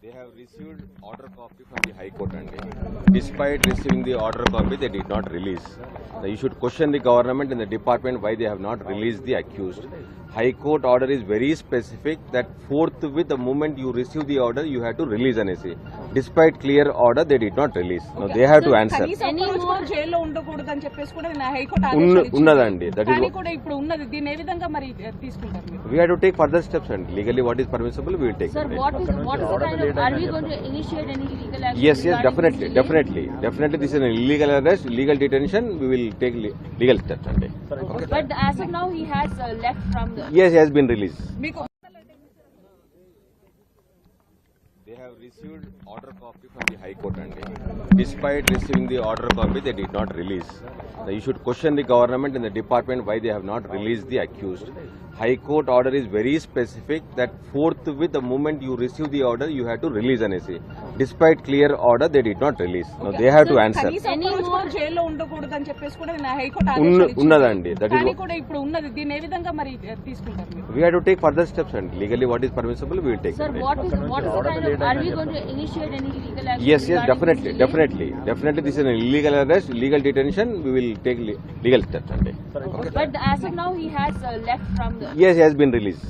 They have received order copy from the High Court and despite receiving the order copy, they did not release. Now you should question the government and the department why they have not released the accused. High Court order is very specific that forthwith the moment you receive the order, you have to release an essay. Despite clear order, they did not release. Now they have to answer. Unnadandi. That is we have to take further steps and legally what is permissible, we will take. Sir, what is the kind of, are we going to initiate any legal action? Yes, definitely. This is an illegal arrest, illegal detention. We will take legal steps. Okay. But as of now, he has left from the. Yes, he has been released. They have received order copy from the High Court and despite receiving the order copy, they did not release. Now you should question the government and the department why they have not released the accused. High Court order is very specific that forthwith the moment you receive the order, you have to release an essay. Despite clear order, they did not release. Now they have to answer. Unnadandi. That is we have to take further steps and legally what is permissible, we will take. Sir, what is the kind of, are we going to initiate any legal action? Yes, definitely. This is an illegal arrest, illegal detention. We will take legal steps. But as of now, he has left from the. Yes, he has been released.